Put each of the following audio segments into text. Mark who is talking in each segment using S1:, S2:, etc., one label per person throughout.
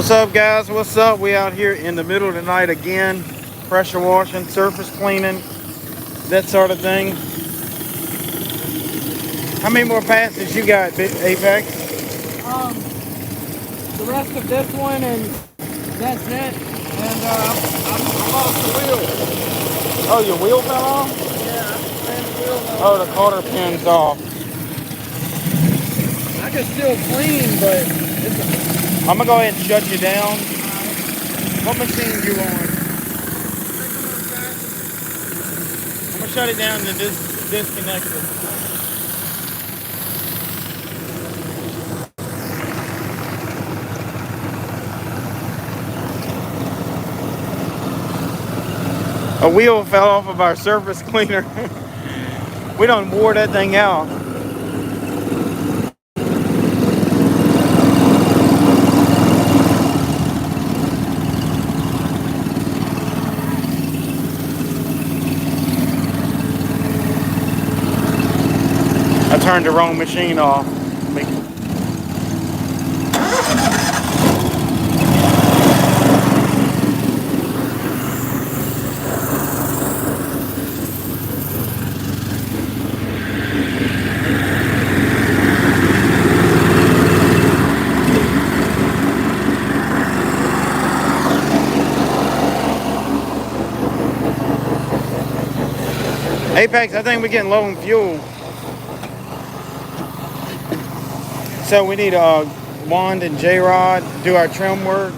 S1: What's up, guys? What's up? We out here in the middle of the night again, pressure washing, surface cleaning, that sort of thing. How many more passes you got, Apex?
S2: The rest of this one, and that's it. And I'm off the wheel.
S1: Oh, your wheel fell off?
S2: Yeah, I ran the wheel
S1: Oh,
S2: off.
S1: the quarter pin's off.
S2: I can still clean, but it's
S1: I'm gonna go ahead and shut you down. What machine you on? I'm gonna shut it down and disconnect it. A wheel fell off of our surface cleaner. We done wore that thing out. I turned the wrong machine off. Apex, I think we're getting low on fuel. So we need Wand and J-Rod do our trim work.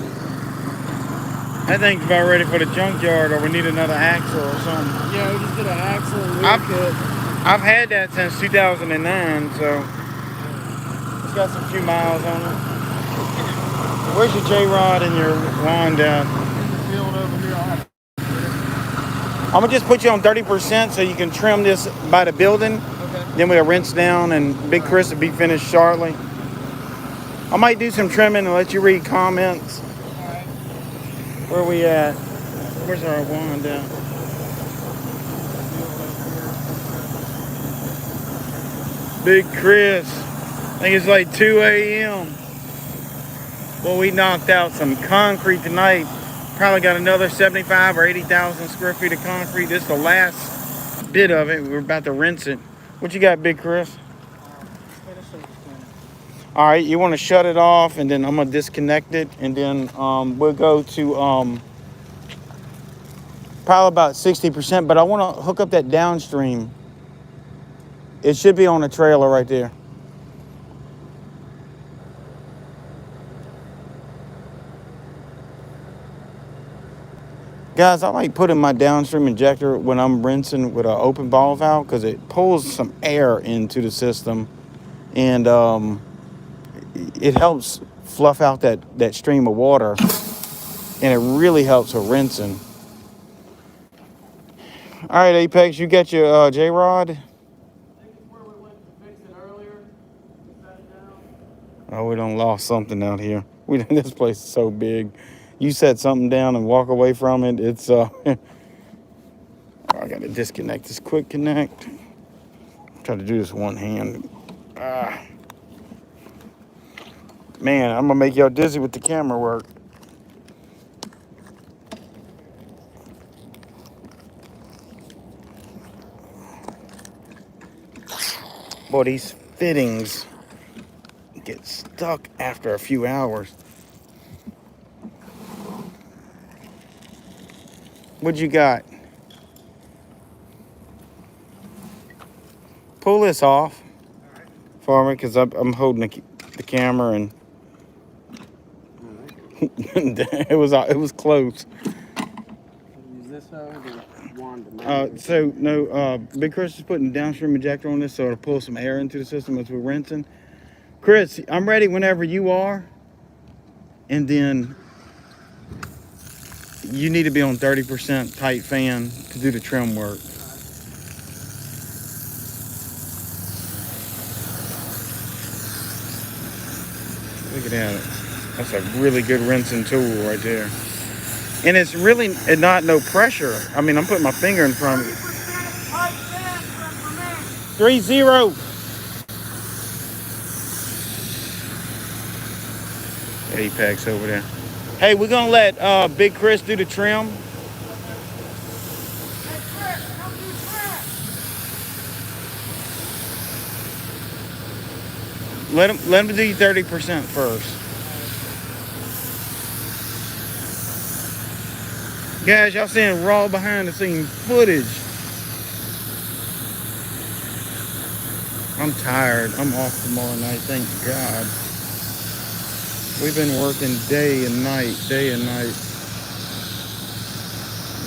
S1: I think about ready for the junkyard, or we need another axle or something.
S2: yeah, we just did an axle and wheel kit.
S1: I've had that since 2009, so it's got some few miles on it. Where's your J-Rod and your Wand at?
S2: In the field over here.
S1: I'm gonna just put you on 30% so you can trim this by the building.
S2: Okay.
S1: Then we'll rinse down, and Big Chris will be finished shortly. I might do some trimming and let you read comments.
S2: All right.
S1: Where we at? Where's our Wand at? Big Chris. I think it's like 2 a.m. Well, we knocked out some concrete tonight. Probably got another 75 or 80,000 square feet of concrete. This is the last bit of it. We're about to rinse it. What you got, Big Chris? All right, you want to shut it off, and then I'm going to disconnect it, and then we'll go to probably about 60%, but I want to hook up that downstream. It should be on the trailer right there. Guys, I like putting my downstream injector when I'm rinsing with an open ball valve because it pulls some air into the system, and it helps fluff out that stream of water, and it really helps with rinsing. All right, Apex, you got your J-Rod? Oh, we done lost something out here. This place is so big. You set something down and walk away from it. It's I gotta disconnect this quick connect. Try to do this one hand. Man, I'm gonna make y'all dizzy with the camera work. Boy, these fittings get stuck after a few hours. What you got? Pull this off for me, because I'm holding the camera, and it was close.
S2: Use this hose or Wand?
S1: So no, Big Chris is putting downstream injector on this so it'll pull some air into the system as we're rinsing. Chris, I'm ready whenever you are, and then you need to be on 30% tight fan to do the trim work. Look at that. That's a really good rinsing tool right there. And it's really not no pressure. I mean, I'm putting my finger in front of it. 3-0. Apex over there. Hey, we're gonna let Big Chris do the trim. Let him do 30% first. Guys, y'all seeing raw behind the scene footage. I'm tired. I'm off tomorrow night, thank God. We've been working day and night.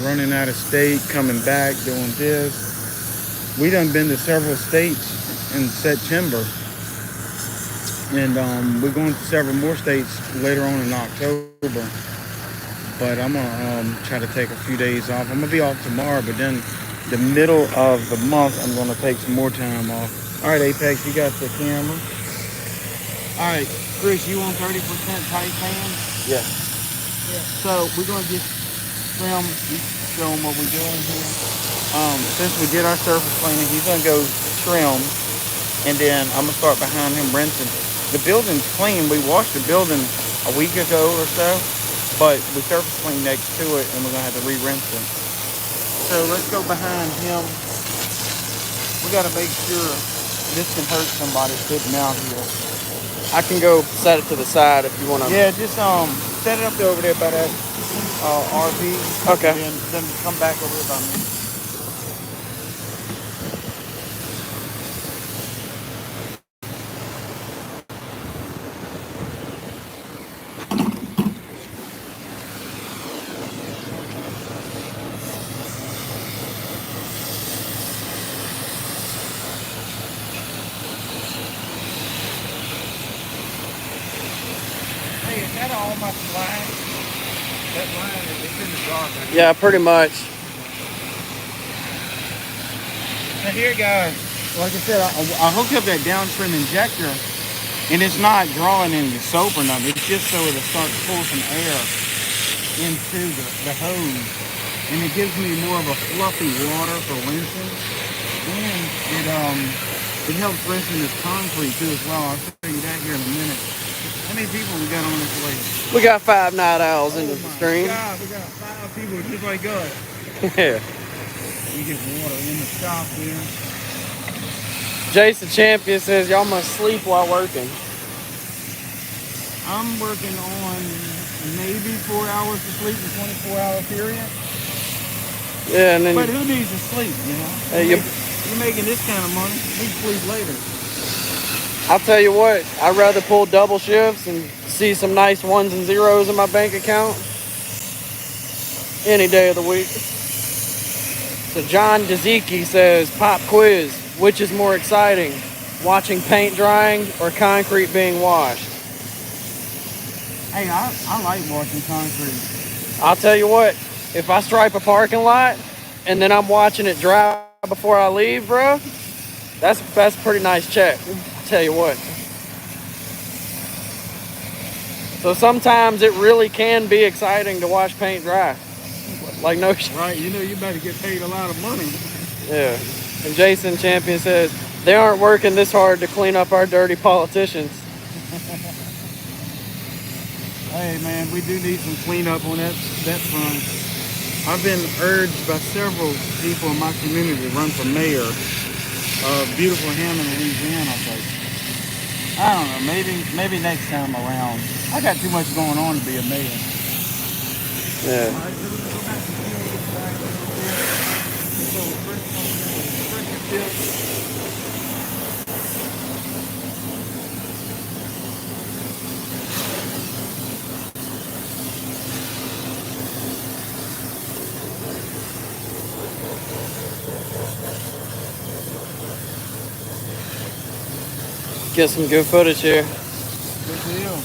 S1: Running out of state, coming back, doing this. We done been to several states in September. And we're going to several more states later on in October. But I'm gonna try to take a few days off. I'm gonna be off tomorrow, but then the middle of the month, I'm gonna take some more time off. All right, Apex, you got the camera. All right, Chris, you want 30% tight pan?
S2: Yeah.
S1: So we're gonna just trim, show them what we're doing here. Since we did our surface cleaning, he's gonna go trim, and then I'm gonna start behind him rinsing. The building's clean. We washed the building a week ago or so, but we surface cleaned next to it, and we're gonna have to re-rinse it. So let's go behind him. We gotta make sure this can hurt somebody sitting out here.
S2: I can go set it to the side if you want to.
S1: Yeah, just set it up over there by that RV.
S2: Okay.
S1: And then come back over here by me. Hey, is that all my line? That line is in the dark.
S2: Yeah, pretty much.
S1: Now here, guys, like I said, I hooked up that downstream injector, and it's not drawing any soap or nothing. It's just so it'll start to pull some air into the hose, and it gives me more of a fluffy water for rinsing, and it helps rinsing this concrete too as well. I'll show you that here in a minute. How many people we got on this lake?
S2: We got 5 night owls into the stream.
S1: God, we got 5 people just like us.
S2: Yeah.
S1: We get water in the shop here.
S2: Jason Champion says y'all must sleep while working.
S1: I'm working on maybe 4 hours of sleep in a 24-hour period.
S2: Yeah, and then
S1: But who needs to sleep, you know?
S2: Hey,
S1: You're making this kind of money. You sleep later.
S2: I'll tell you what, I'd rather pull double shifts and see some nice ones and zeros in my bank account any day of the week. So John Deziki says, pop quiz, which is more exciting, watching paint drying or concrete being washed?
S1: Hey, I like washing concrete.
S2: I'll tell you what, if I stripe a parking lot and then I'm watching it dry before I leave, bro, that's a pretty nice check. I'll tell you what. So sometimes it really can be exciting to watch paint dry. Like no shit.
S1: Right, you know you better get paid a lot of money.
S2: Yeah. And Jason Champion says, they aren't working this hard to clean up our dirty politicians.
S1: Hey man, we do need some cleanup on that front. I've been urged by several people in my community to run for mayor of beautiful Hammond, Louisiana, but I don't know, maybe next time around. I got too much going on to be a mayor.
S2: Yeah.
S1: All right, so we're gonna go back to the field back a little bit. So first the field.
S2: Get some good footage here.
S1: Good deal.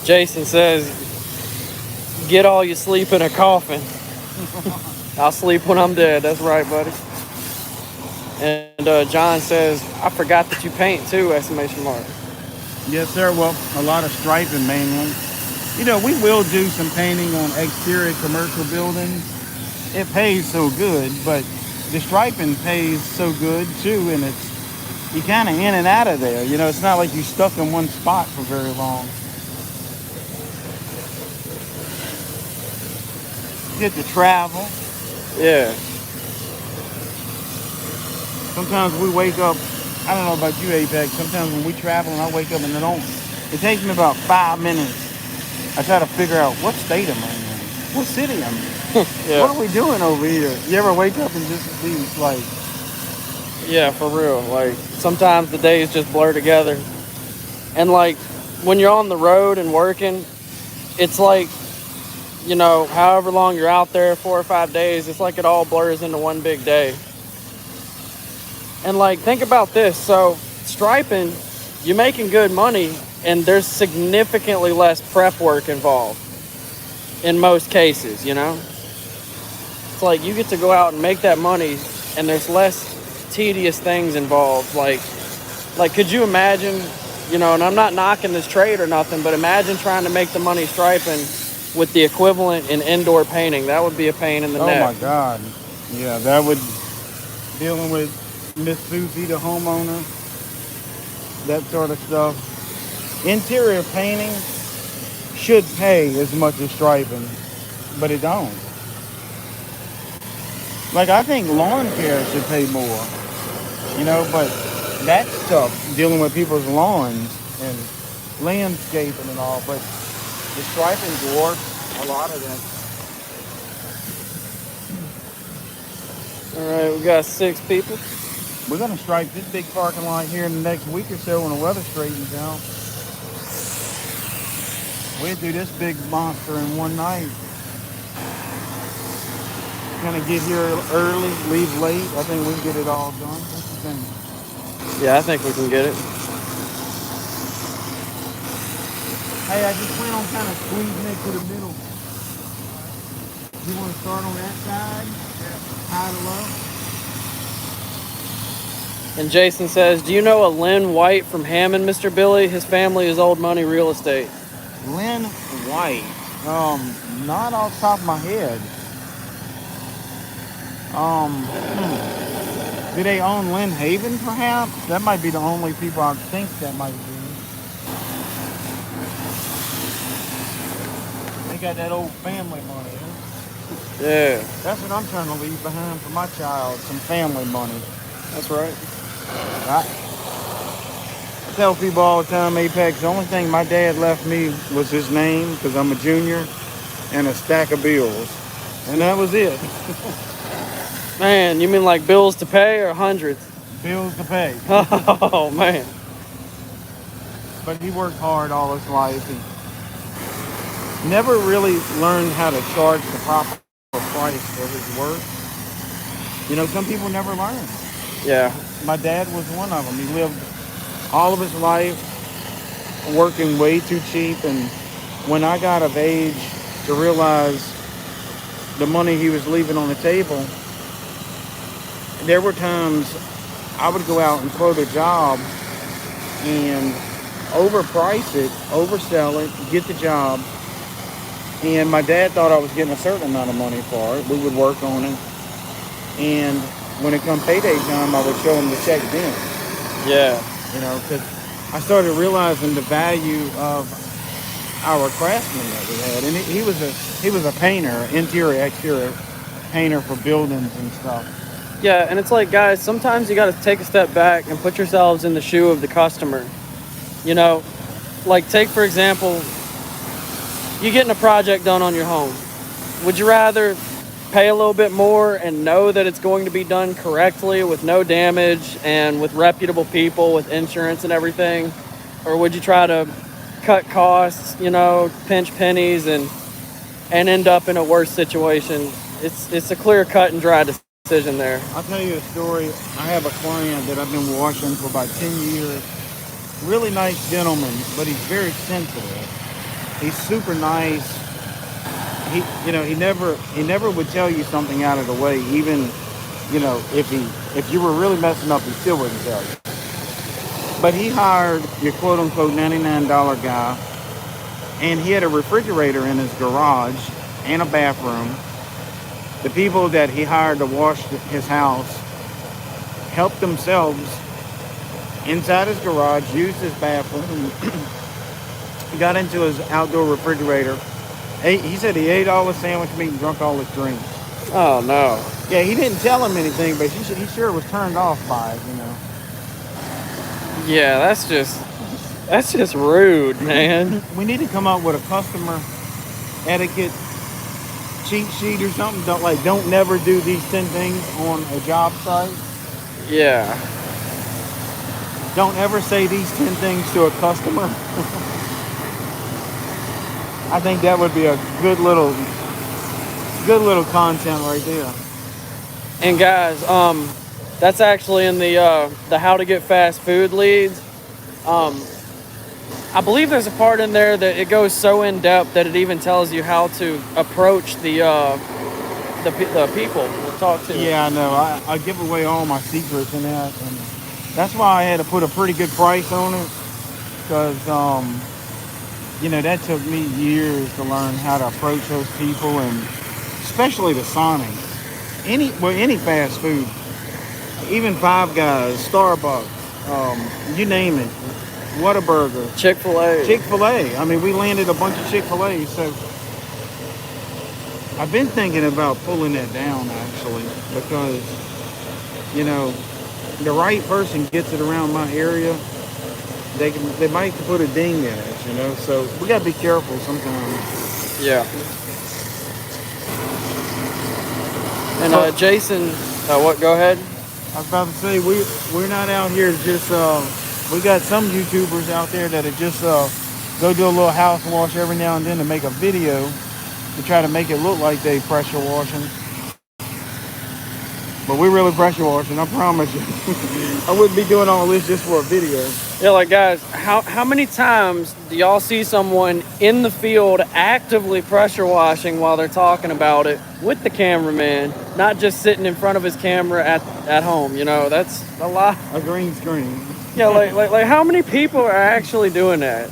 S2: Jason says, get all your sleep in a coffin. I'll sleep when I'm dead. That's right, buddy. And John says, I forgot that you paint too, exclamation mark.
S1: Yes, sir. Well, a lot of striping mainly. You know, we will do some painting on exterior commercial buildings. It pays so good, but the striping pays so good too, and you're kind of in and out of there. You know, it's not like you're stuck in one spot for very long. get to travel.
S2: Yeah.
S1: Sometimes we wake up, I don't know about you, Apex, sometimes when we travel and I wake up and it takes me about 5 minutes. I try to figure out what state am I in? What city I'm in?
S2: Yeah.
S1: What are we doing over here? You ever wake up and just be like,
S2: Yeah, for real. Like, sometimes the days just blur together. And, like, when you're on the road and working, it's like, you know, however long you're out there, 4 or 5 days, it's like it all blurs into one big day. And, like, think about this. So, striping, you're making good money, and there's significantly less prep work involved in most cases, you know? It's like you get to go out and make that money, and there's less tedious things involved. Like could you imagine, you know, and I'm not knocking this trade or nothing, but imagine trying to make the money striping with the equivalent in indoor painting. That would be a pain in the neck.
S1: oh my God. Yeah, that would, dealing with Miss Susie, the homeowner, that sort of stuff. Interior painting should pay as much as striping, but it don't. Like, I think lawn care should pay more, you know, but that stuff, dealing with people's lawns and landscaping and all, but the striping dwarfs a lot of that.
S2: All right, we got 6 people.
S1: We're going to stripe this big parking lot here in the next week or so when the weather straightens out. We'll do this big monster in one night. Kind of get here early, leave late. I think we can get it all done. What's the thing?
S2: Yeah, I think we can get it.
S1: Hey, I just plan on kind of squeezing it to the middle. You want to start on that side? Yeah. High to low?
S2: And Jason says, do you know a Lynn White from Hammond, Mr. Billy? His family is old money real estate.
S1: Lynn White. Not off the top of my head. Do they own Lynn Haven, perhaps? That might be the only people I think that might be. They got that old family money, huh?
S2: Yeah.
S1: That's what I'm trying to leave behind for my child, some family money.
S2: That's right.
S1: I tell people all the time, Apex, the only thing my dad left me was his name, because I'm a junior, and a stack of bills. And that was it.
S2: Man, you mean like bills to pay or hundreds?
S1: Bills to pay.
S2: Oh, man.
S1: But he worked hard all his life. He never really learned how to charge the proper price for his work. You know, some people never learn.
S2: Yeah.
S1: My dad was one of them. He lived all of his life working way too cheap. And when I got of age to realize the money he was leaving on the table, there were times I would go out and quote a job and overprice it, oversell it, get the job. And my dad thought I was getting a certain amount of money for it. We would work on it. And when it come payday time, I would show him the check then.
S2: Yeah.
S1: You know, because I started realizing the value of our craftsman that we had. And he was a painter, interior, exterior painter for buildings and stuff.
S2: Yeah, and it's like, guys, sometimes you got to take a step back and put yourselves in the shoe of the customer. You know, like take, for example, you getting a project done on your home. Would you rather pay a little bit more and know that it's going to be done correctly with no damage and with reputable people, with insurance and everything? Or would you try to cut costs, you know, pinch pennies and end up in a worse situation? It's a clear cut and dry decision there.
S1: I'll tell you a story. I have a client that I've been washing for about 10 years. Really nice gentleman, but he's very sensitive. He's super nice. He never would tell you something out of the way. Even, you know, if you were really messing up, he still wouldn't tell you. But he hired your quote unquote $99 guy, and he had a refrigerator in his garage and a bathroom. The people that he hired to wash his house helped themselves inside his garage, used his bathroom, got into his outdoor refrigerator, He said he ate all the sandwich meat and drunk all his drink.
S2: Oh no.
S1: Yeah, he didn't tell him anything, but he sure was turned off by it, you know.
S2: Yeah, that's just rude, man.
S1: We need to come up with a customer etiquette cheat sheet or something. Don't never do these 10 things on a job site.
S2: Yeah.
S1: Don't ever say these 10 things to a customer. I think that would be a good little content right there.
S2: And guys, that's actually in the how to get fast food leads. I believe there's a part in there that it goes so in depth that it even tells you how to approach the people we'll talk to.
S1: Yeah, I know. I give away all my secrets in that, and that's why I had to put a pretty good price on it, because that took me years to learn how to approach those people, and especially the Sonic. Any fast food, even Five Guys, Starbucks, you name it. Whataburger, Chick-fil-A. I mean, we landed a bunch of Chick-fil-A, so I've been thinking about pulling that down, actually, because, the right person gets it around my area, they might put a ding in it, so we got to be careful sometimes.
S2: Yeah. And Jason, what? Go ahead.
S1: I was about to say, we're not out here just, we got some YouTubers out there that just go do a little house wash every now and then to make a video to try to make it look like they pressure washing. But we really pressure washing, I promise you. I wouldn't be doing all this just for a video.
S2: Yeah, like guys, how many times do y'all see someone in the field actively pressure washing while they're talking about it with the cameraman, not just sitting in front of his camera at home? That's a lot.
S1: A green screen.
S2: Yeah, like how many people are actually doing that?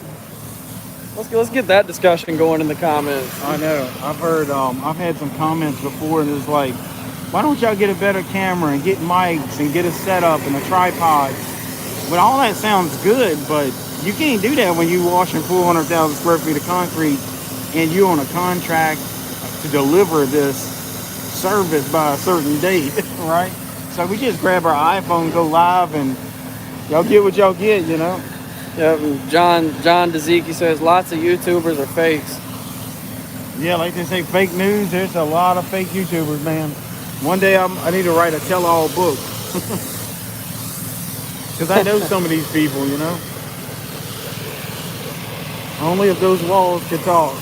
S2: Let's get that discussion going in the comments.
S1: I know. I've heard. I've had some comments before, and it's like, why don't y'all get a better camera and get mics and get a setup and a tripod? But all that sounds good, but you can't do that when you washing 400,000 square feet of concrete and you're on a contract to deliver this service by a certain date, right? So we just grab our iPhone, go live, and y'all get what y'all get,
S2: Yeah, John Dezeki says lots of YouTubers are fakes.
S1: Yeah, like they say, fake news. There's a lot of fake YouTubers, man. One day I need to write a tell-all book. Because I know some of these people, Only if those walls could talk.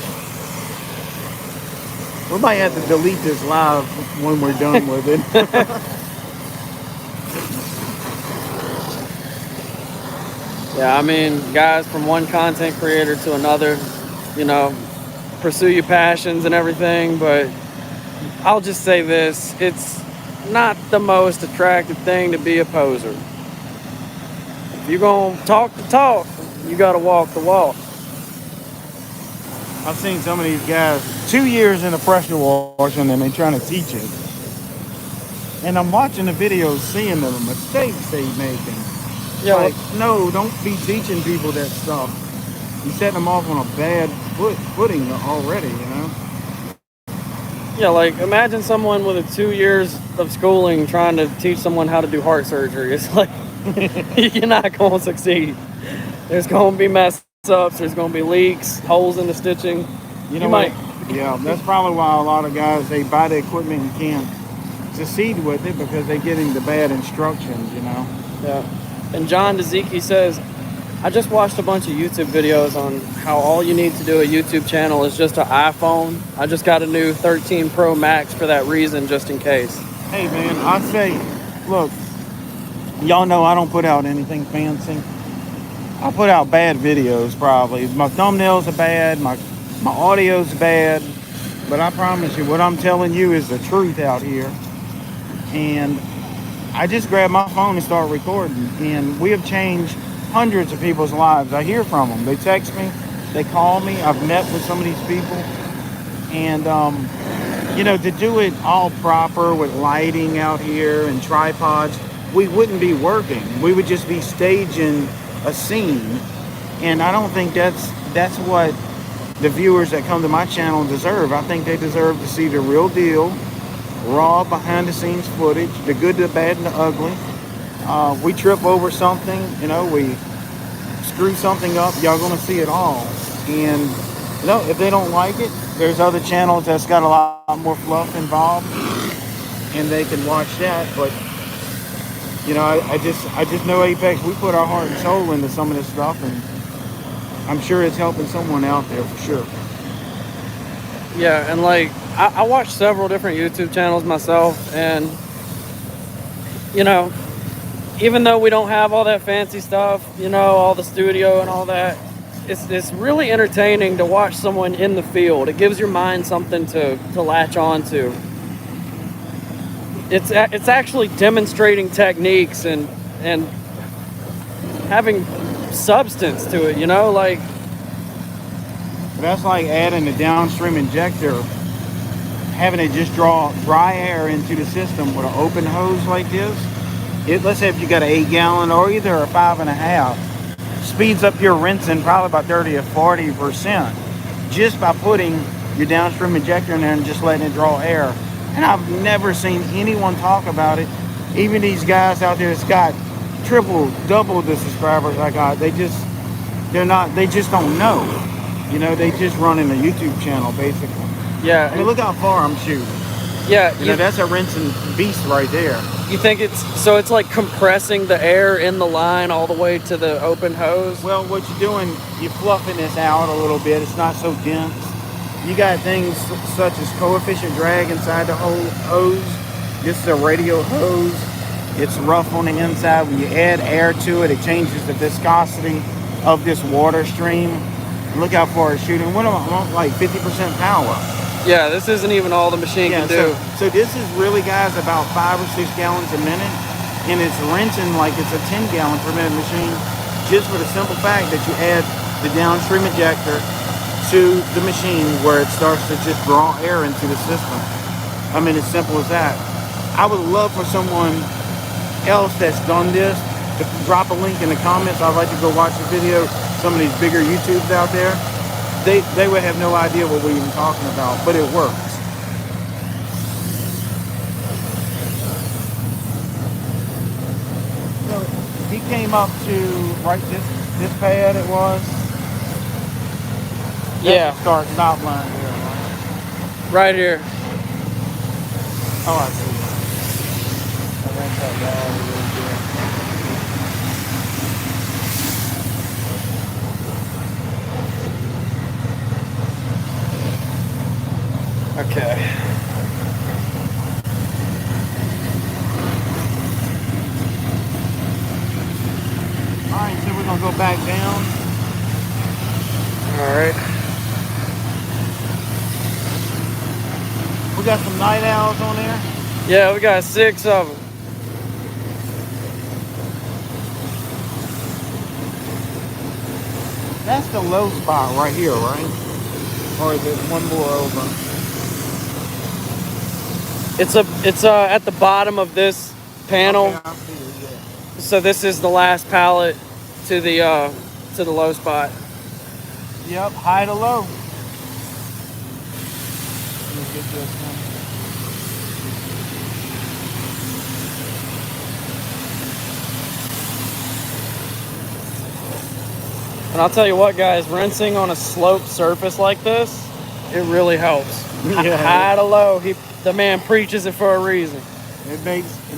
S1: We might have to delete this live when we're done with it.
S2: Yeah, I mean, guys, from one content creator to another, pursue your passions and everything, but I'll just say this, it's not the most attractive thing to be a poser. If you're going to talk the talk, you got to walk the walk.
S1: I've seen some of these guys 2 years in the pressure washing and they're trying to teach it. And I'm watching the videos, seeing the mistakes they making.
S2: Yeah,
S1: no, don't be teaching people that stuff. You set them off on a bad footing already,
S2: Yeah, like imagine someone with 2 years of schooling trying to teach someone how to do heart surgery. It's like you're not going to succeed. There's going to be mess ups. There's going to be leaks, holes in the stitching.
S1: You might. Yeah, that's probably why a lot of guys, they buy the equipment and can't succeed with it because they're getting the bad instructions,
S2: Yeah. And John Dezeki says, I just watched a bunch of YouTube videos on how all you need to do a YouTube channel is just an iPhone. I just got a new 13 Pro Max for that reason, just in case.
S1: Hey, man, I say, look, y'all know I don't put out anything fancy. I put out bad videos, probably. My thumbnails are bad, my audio's bad, but I promise you, what I'm telling you is the truth out here. And I just grab my phone and start recording, and we have changed hundreds of people's lives. I hear from them. They text me, they call me. I've met with some of these people, and to do it all proper with lighting out here and tripods, we wouldn't be working. We would just be staging a scene, and I don't think that's what the viewers that come to my channel deserve. I think they deserve to see the real deal, raw behind the scenes footage, the good, the bad, and the ugly. We trip over something, you know, we screw something up, y'all gonna see it all. And you know, if they don't like it, there's other channels that's got a lot more fluff involved, and they can watch that. But you know, I just know Apex, we put our heart and soul into some of this stuff, and I'm sure it's helping someone out there for sure.
S2: Yeah, and like I watch several different YouTube channels myself, and you know, even though we don't have all that fancy stuff, you know, all the studio and all that, it's really entertaining to watch someone in the field. It gives your mind something to latch on to. It's actually demonstrating techniques and having substance to it, you know, like.
S1: That's like adding a downstream injector, having it just draw dry air into the system with an open hose like this. Let's say if you got an 8-gallon or either a 5.5, speeds up your rinsing probably about 30 or 40% just by putting your downstream injector in there and just letting it draw air. And I've never seen anyone talk about it. Even these guys out there that's got triple, double the subscribers I got, they just don't know. You know, they just running a YouTube channel basically.
S2: Yeah.
S1: I mean, look how far I'm shooting.
S2: Yeah.
S1: You know, that's a rinsing beast right there.
S2: You think it's like compressing the air in the line all the way to the open hose?
S1: Well, what you're doing, you're fluffing this out a little bit. It's not so dense. You got things such as coefficient drag inside the hose. This is a radial hose. It's rough on the inside. When you add air to it, it changes the viscosity of this water stream. Look how far it's shooting. What am I, like 50% power?
S2: Yeah, this isn't even all the machine can do.
S1: So this is really, guys, about 5 or 6 gallons a minute, and it's rinsing like it's a 10-gallon per minute machine, just for the simple fact that you add the downstream injector to the machine where it starts to just draw air into the system. I mean, as simple as that. I would love for someone else that's done this to drop a link in the comments. I'd like to go watch the video. Some of these bigger YouTubes out there, they would have no idea what we're even talking about, but it works. So he came up to right this pad it was.
S2: Yeah.
S1: Start stop line here, right?
S2: Right here.
S1: Oh, I see. I ran that wall really good.
S2: Okay.
S1: Alright, so we're gonna go back down.
S2: Alright.
S1: We got some night owls on there.
S2: Yeah, we got 6 of them.
S1: That's the low spot right here, right? Or is it one more over?
S2: It's at the bottom of this panel.
S1: Okay, I see it, yeah.
S2: So this is the last pallet to the low spot.
S1: Yep, high to low. Let me get this one.
S2: And I'll tell you what, guys, rinsing on a sloped surface like this, it really helps.
S1: Yeah.
S2: High to low, the man preaches it for a reason.
S1: It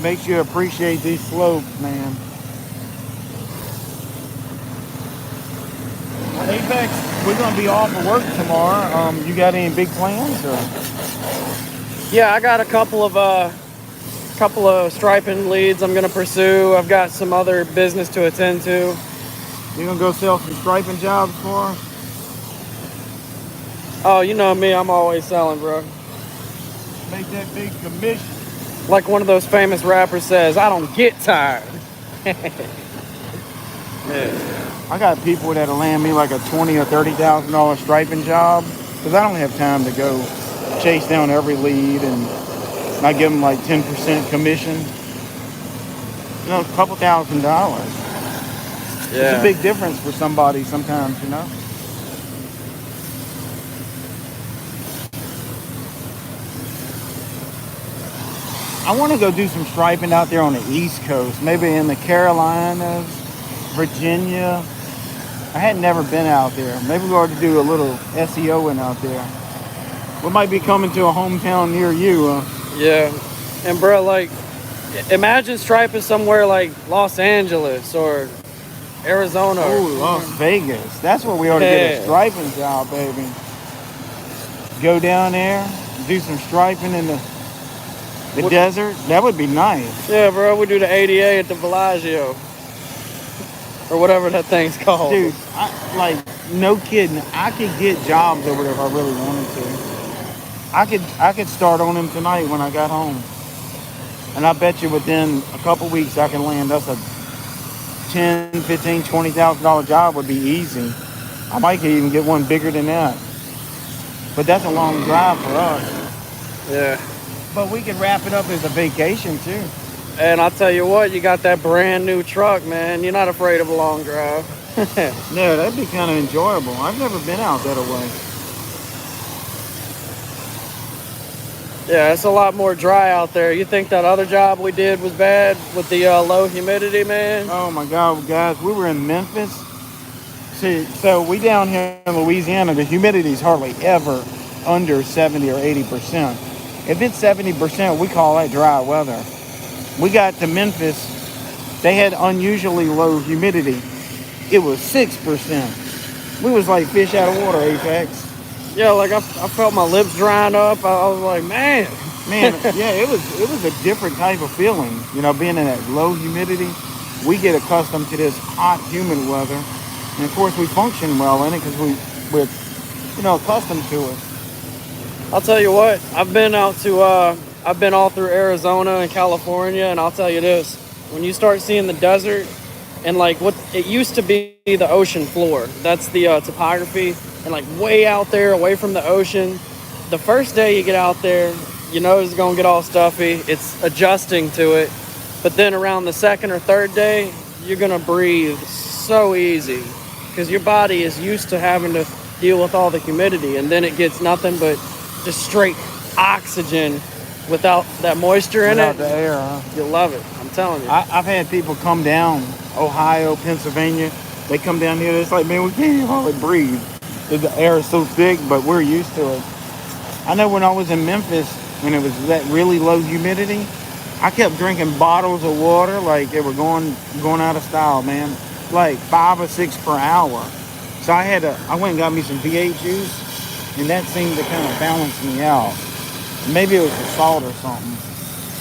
S1: makes you appreciate these slopes, man. Well, Apex, we're gonna be off of work tomorrow. You got any big plans? Or?
S2: Yeah, I got a couple of striping leads I'm gonna pursue. I've got some other business to attend to.
S1: You gonna go sell some striping jobs for us?
S2: Oh, you know me, I'm always selling, bro.
S1: Make that big commission.
S2: Like one of those famous rappers says, I don't get tired.
S1: Yeah. I got people that'll land me like a $20,000 or $30,000 striping job because I don't have time to go chase down every lead and I give them like 10% commission. You know, a couple $1,000.
S2: Yeah.
S1: It's a big difference for somebody sometimes, you know. I want to go do some striping out there on the East Coast, maybe in the Carolinas, Virginia. I had never been out there. Maybe we ought to do a little SEOing out there. We might be coming to a hometown near you.
S2: Yeah. And bro, like, imagine striping somewhere like Los Angeles or Arizona.
S1: Oh, Las Vegas. That's where we ought to get a striping job, baby. Go down there, do some striping in the desert. That would be nice.
S2: Yeah, bro, we do the ADA at the Bellagio. Or whatever that thing's called.
S1: Dude, no kidding. I could get jobs over there if I really wanted to. I could start on them tonight when I got home. And I bet you within a couple weeks I can land us a $10, $15, $20,000 job would be easy. I might even get one bigger than that. But that's a long drive for us.
S2: Yeah.
S1: But we could wrap it up as a vacation too.
S2: And I'll tell you what, you got that brand new truck, man. You're not afraid of a long drive.
S1: Yeah, that'd be kind of enjoyable. I've never been out that way.
S2: Yeah, it's a lot more dry out there. You think that other job we did was bad with the low humidity, man?
S1: Oh my God, guys, we were in Memphis. See, so we down here in Louisiana, the humidity is hardly ever under 70 or 80%. If it's 70%, we call that dry weather. We got to Memphis, they had unusually low humidity. It was 6%. We was like fish out of water, Apex.
S2: Yeah, like I felt my lips drying up. I was like, man.
S1: Yeah, it was a different type of feeling. You know, being in that low humidity, we get accustomed to this hot, humid weather. And of course, we function well in it because we're, accustomed to it.
S2: I'll tell you what, I've been all through Arizona and California, and I'll tell you this, when you start seeing the desert and like what it used to be the ocean floor, that's the topography, and like way out there away from the ocean, the first day you get out there, you know it's gonna get all stuffy, it's adjusting to it, but then around the second or third day, you're gonna breathe so easy because your body is used to having to deal with all the humidity, and then it gets nothing but just straight oxygen without that moisture in
S1: Without
S2: it.
S1: the air, huh?
S2: You'll love it, I'm telling you.
S1: I've had people come down, Ohio, Pennsylvania, they come down here, it's like, man, we can't even hardly breathe. The air is so thick, but we're used to it. I know when I was in Memphis, when it was that really low humidity, I kept drinking bottles of water like they were going out of style, man. Like 5 or 6 per hour. So I went and got me some V8 juice, and that seemed to kind of balance me out. Maybe it was the salt or something.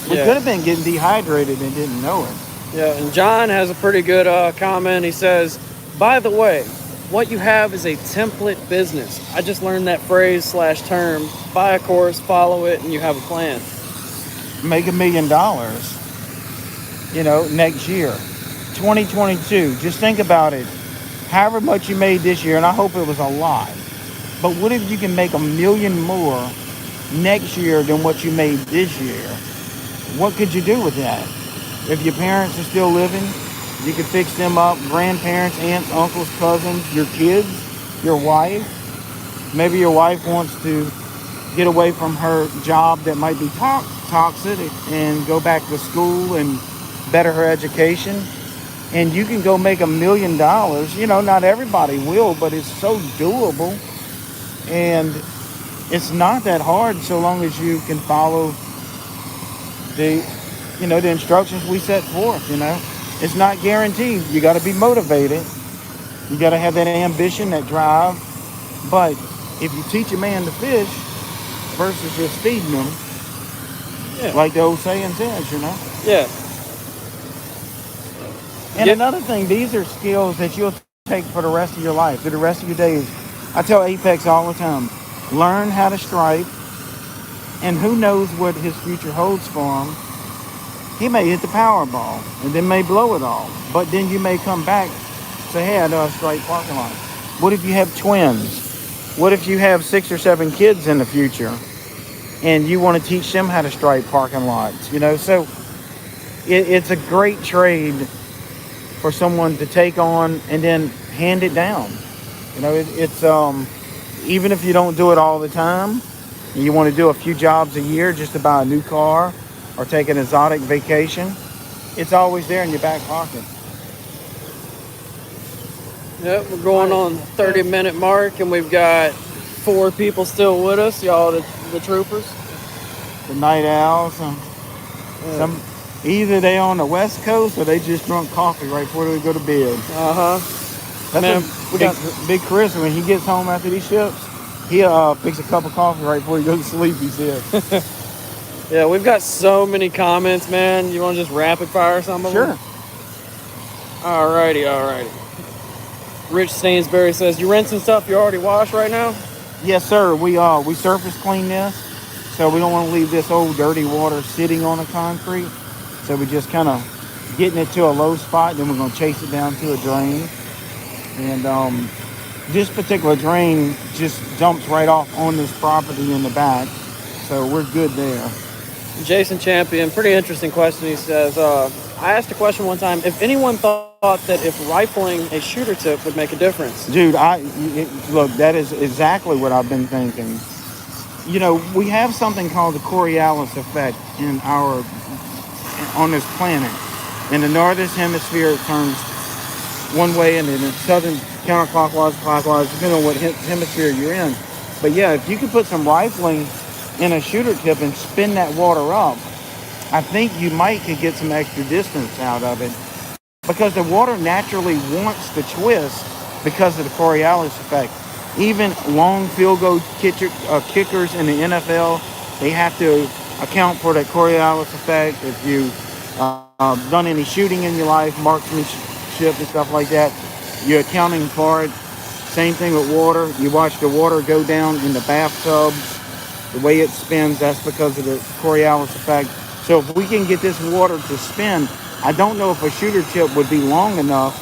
S1: We could have been getting dehydrated and didn't know it.
S2: Yeah, and John has a pretty good comment. He says, by the way, what you have is a template business. I just learned that phrase/term. Buy a course, follow it, and you have a plan.
S1: Make $1 million, next year. 2022, just think about it. However much you made this year, and I hope it was a lot, but what if you can make $1 million more next year than what you made this year? What could you do with that? If your parents are still living, you could fix them up. Grandparents, aunts, uncles, cousins, your kids, your wife. Maybe your wife wants to get away from her job that might be toxic and go back to school and better her education. And you can go make $1 million. Not everybody will, but it's so doable. And it's not that hard so long as you can follow the instructions we set forth, It's not guaranteed. You got to be motivated. You got to have that ambition, that drive. But if you teach a man to fish versus just feeding him, like the old saying says,
S2: Yeah.
S1: And another thing, these are skills that you'll take for the rest of your life, for the rest of your days. I tell Apex all the time, learn how to stripe, and who knows what his future holds for him. He may hit the Powerball and then may blow it all. But then you may come back and say, hey, I know a stripe parking lot. What if you have twins? What if you have 6 or 7 kids in the future and you want to teach them how to stripe parking lots? So it's a great trade for someone to take on and then hand it down. It's even if you don't do it all the time, and you want to do a few jobs a year just to buy a new car or take an exotic vacation, it's always there in your back pocket.
S2: Yep, we're going on 30-minute mark, and we've got 4 people still with us. Y'all, the troopers.
S1: The night owls.
S2: Yeah.
S1: Some either they on the West Coast or they just drunk coffee right before they go to bed. That's
S2: Man, we got
S1: Big Chris, when he gets home after these ships, he picks a cup of coffee right before he goes to sleep, he said.
S2: yeah, we've got so many comments, man. You want to just rapid fire some of them?
S1: Sure.
S2: Alrighty. Rich Stansberry says, you rinsing stuff you already washed right now?
S1: Yes, sir. We surface clean this, so we don't want to leave this old dirty water sitting on the concrete. So we just kind of getting it to a low spot, then we're going to chase it down to a drain. And this particular drain just dumps right off on this property in the back, so we're good there.
S2: Jason Champion, pretty interesting question. He says, I asked a question one time, if anyone thought that if rifling a shooter tip would make a difference.
S1: Dude, look, that is exactly what I've been thinking. You know, we have something called the Coriolis effect on this planet. In the northern hemisphere, it turns one way, and in the southern, counterclockwise, clockwise, depending on what hemisphere you're in. But yeah, if you could put some rifling in a shooter tip and spin that water up, I think you could get some extra distance out of it, because the water naturally wants to twist because of the Coriolis effect. Even long field goal kickers in the NFL, they have to account for that Coriolis effect. If you've done any shooting in your life, marksmanship and stuff like that, you're accounting for it. Same thing with water. You watch the water go down in the bathtub, the way it spins, that's because of the Coriolis effect. So if we can get this water to spin, I don't know if a shooter tip would be long enough.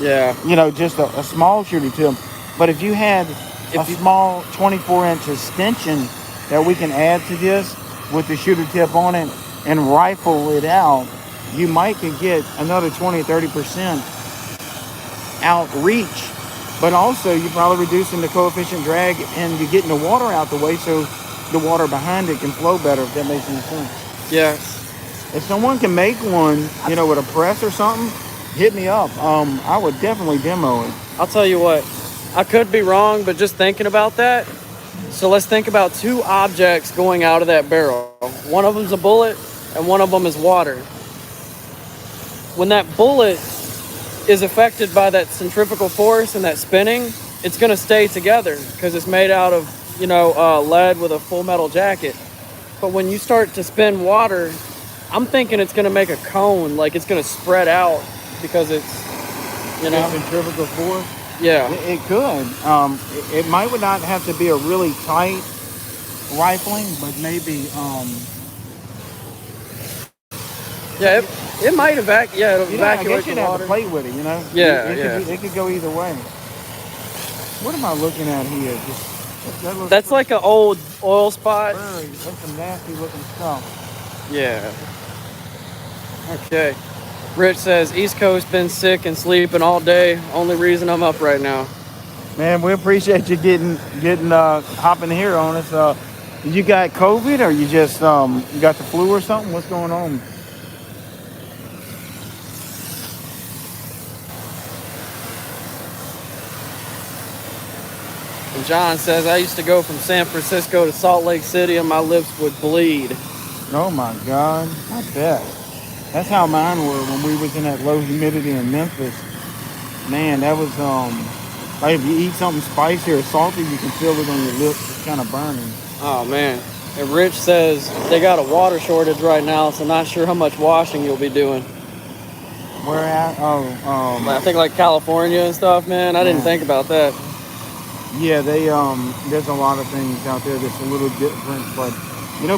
S2: Yeah.
S1: You know, just a small shooter tip. But if you had small 24-inch extension that we can add to this with the shooter tip on it and rifle it out, you could get another 20 or 30% outreach. But also, you're probably reducing the coefficient drag, and you're getting the water out the way so the water behind it can flow better, if that makes any sense.
S2: Yeah.
S1: If someone can make one, you know, with a press or something, hit me up. I would definitely demo it.
S2: I'll tell you what, I could be wrong, but just thinking about that, so let's think about 2 objects going out of that barrel. One of them's a bullet, and one of them is water. When that bullet is affected by that centrifugal force and that spinning, it's going to stay together because it's made out of, lead with a full metal jacket. But when you start to spin water, I'm thinking it's going to make a cone, like it's going to spread out because it's,
S1: Centrifugal force?
S2: Yeah.
S1: It could. It might not have to be a really tight rifling, but maybe...
S2: Yeah, it might evacuate
S1: I
S2: the
S1: guess you'd have
S2: water.
S1: to play with it, you know?
S2: Yeah,
S1: it could go either way. What am I looking at here?
S2: That's like an old oil spot.
S1: That's some nasty looking stuff.
S2: Yeah. Okay. Rich says, East Coast been sick and sleeping all day. Only reason I'm up right now.
S1: Man, we appreciate you getting hopping here on us. You got COVID, or you just you got the flu or something? What's going on?
S2: And John says, I used to go from San Francisco to Salt Lake City and my lips would bleed.
S1: Oh my God, I bet. That's how mine were when we was in that low humidity in Memphis. Man, that was like if you eat something spicy or salty, you can feel it on your lips. It's kind of burning.
S2: Oh man. And Rich says they got a water shortage right now, so not sure how much washing you'll be doing.
S1: Where at?
S2: I think like California and stuff, man. I didn't think about that.
S1: Yeah, there's a lot of things out there that's a little different, but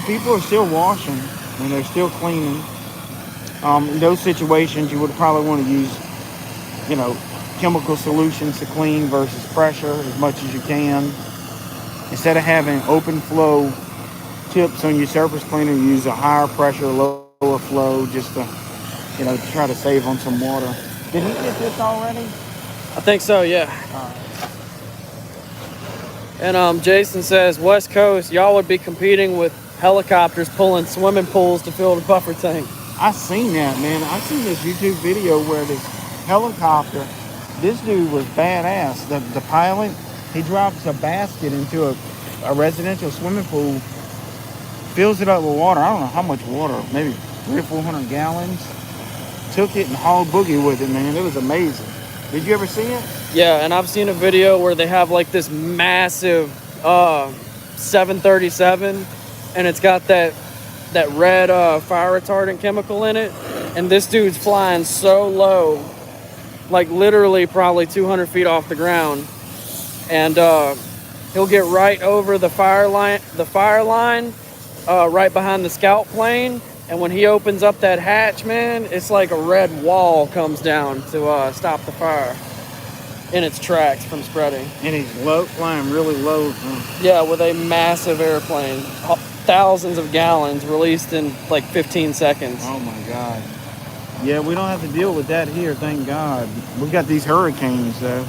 S1: people are still washing and they're still cleaning. In those situations, you would probably want to use, chemical solutions to clean versus pressure as much as you can. Instead of having open flow tips on your surface cleaner, you use a higher pressure, lower flow, just to, to try to save on some water. Did he get this already?
S2: I think so, yeah. And Jason says, West Coast, y'all would be competing with helicopters pulling swimming pools to fill the buffer tank.
S1: I seen that, man. I seen this YouTube video where this helicopter, this dude was badass. The pilot, he drops a basket into a residential swimming pool, fills it up with water. I don't know how much water, maybe 300 or 400 gallons. Took it and hauled boogie with it, man. It was amazing. Did you ever see it?
S2: Yeah, and I've seen a video where they have like this massive 737, and it's got that red fire retardant chemical in it, and this dude's flying so low, like literally probably 200 feet off the ground, and he'll get right over the fire line right behind the scout plane, and when he opens up that hatch, man, it's like a red wall comes down to stop the fire in its tracks from spreading.
S1: And he's low, flying really low.
S2: Yeah, with a massive airplane, thousands of gallons released in like 15 seconds.
S1: Oh my God. Yeah, we don't have to deal with that here, thank God. We got these hurricanes though.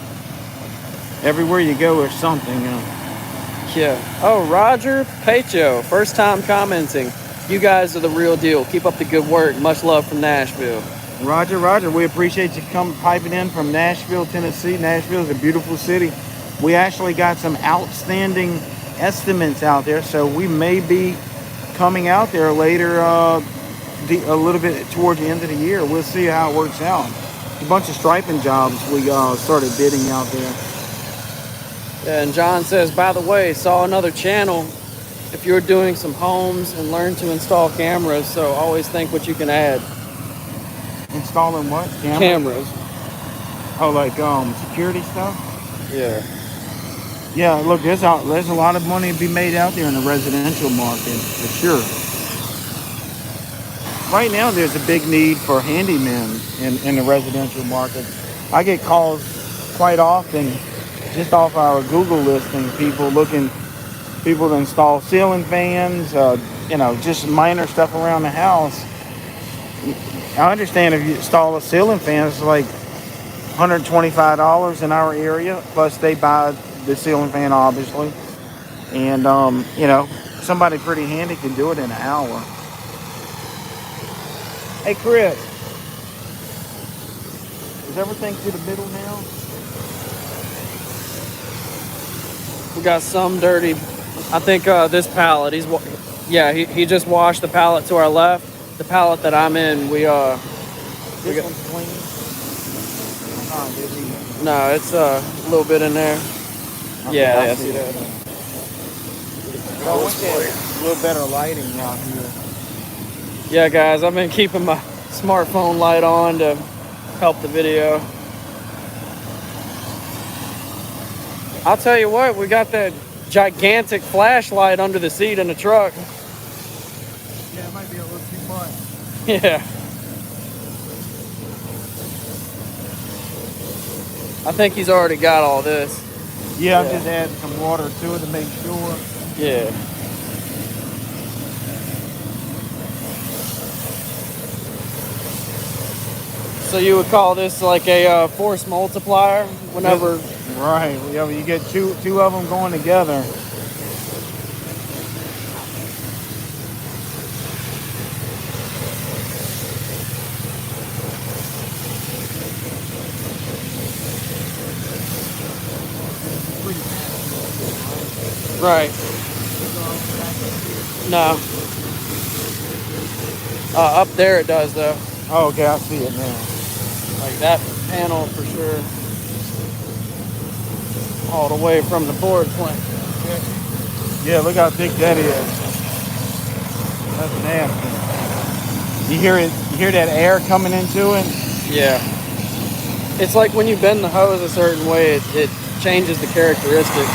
S1: Everywhere you go, there's something.
S2: Yeah. Oh, Roger Pacho, first time commenting. You guys are the real deal. Keep up the good work. Much love from Nashville.
S1: Roger, we appreciate you coming piping in from Nashville, Tennessee. Nashville is a beautiful city. We actually got some outstanding estimates out there, so we may be coming out there later, a little bit towards the end of the year. We'll see how it works out. A bunch of striping jobs we started bidding out there.
S2: Yeah, and John says, by the way, saw another channel if you're doing some homes and learn to install cameras, so always think what you can add.
S1: Installing what?
S2: Cameras.
S1: Oh, like security stuff?
S2: Yeah.
S1: Yeah, look, there's a lot of money to be made out there in the residential market, for sure. Right now, there's a big need for handymen in the residential market. I get calls quite often, just off our Google listing, people to install ceiling fans, just minor stuff around the house. I understand if you install a ceiling fan, it's like $125 in our area, plus they buy the ceiling fan, obviously. And, somebody pretty handy can do it in an hour. Hey, Chris. Is everything to the middle now?
S2: We got some dirty. I think this pallet, he just washed the pallet to our left. The pallet that I'm in,
S1: This one's clean.
S2: No, it's a little bit in there.
S1: Okay,
S2: I see that.
S1: A little better lighting out here.
S2: Yeah, guys, I've been keeping my smartphone light on to help the video. I'll tell you what, we got that gigantic flashlight under the seat in the truck.
S1: Yeah, it might be a little too much.
S2: Yeah. I think he's already got all this.
S1: Yeah, I'm just adding some water to it to make sure.
S2: Yeah. So you would call this like a force multiplier whenever...
S1: Right. Yeah, you get two of them going together.
S2: Right. No. Up there it does though.
S1: Oh, okay, I see it now.
S2: Like that panel for sure. All the way from the board plane.
S1: Yeah, look how thick that is. That's nasty. You hear it? You hear that air coming into it?
S2: Yeah. It's like when you bend the hose a certain way, it changes the characteristics.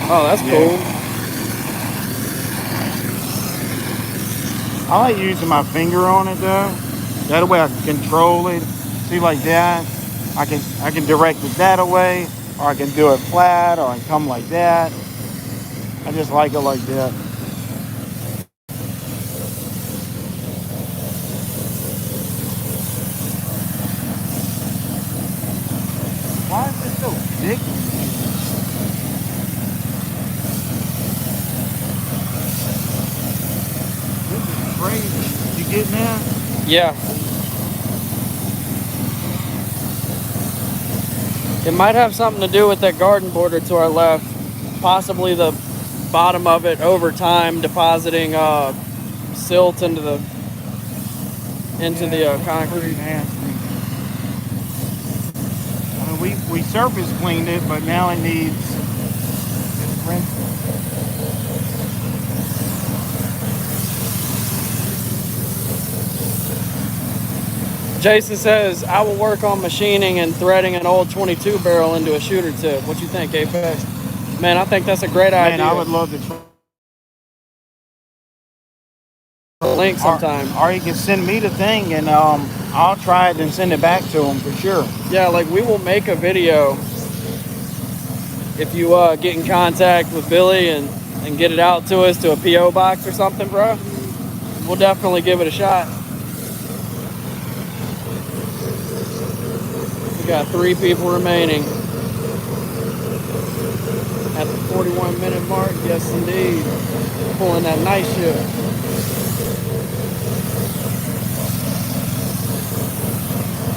S2: Oh, that's cool.
S1: I like using my finger on it though. That way I can control it. See, like that. I can direct it that way, or I can do it flat, or I can come like that. I just like it like that. Why is it so thick? getting at?
S2: Yeah. It might have something to do with that garden border to our left. Possibly the bottom of it over time depositing silt into the concrete.
S1: Nasty. We surface cleaned it, but now it needs rinsing.
S2: Jason says, I will work on machining and threading an old 22 barrel into a shooter tip. What you think, Apex? Man, I think that's a great idea.
S1: Man, I would love to try.
S2: Link sometime.
S1: Or you can send me the thing and I'll try it and send it back to him for sure.
S2: Yeah, like we will make a video if you get in contact with Billy and get it out to us to a P.O. box or something, bro. We'll definitely give it a shot. We got 3 people remaining. At the 41-minute mark, yes indeed. Pulling that night shift.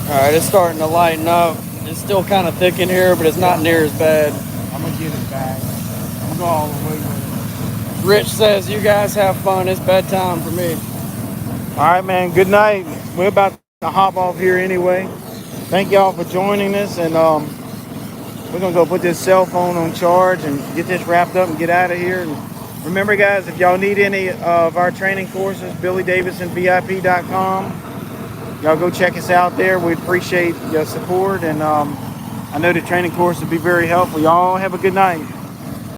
S2: Alright, it's starting to lighten up. It's still kind of thick in here, but it's not near as bad.
S1: I'm gonna get it back. I'm gonna go all the way with it.
S2: Rich says, you guys have fun. It's bedtime for me.
S1: Alright, man, good night. We're about to hop off here anyway. Thank y'all for joining us, and we're gonna go put this cell phone on charge and get this wrapped up and get out of here. And remember, guys, if y'all need any of our training courses, BillyDavidsonVIP.com. Y'all go check us out there. We appreciate your support, and I know the training course will be very helpful. Y'all have a good night.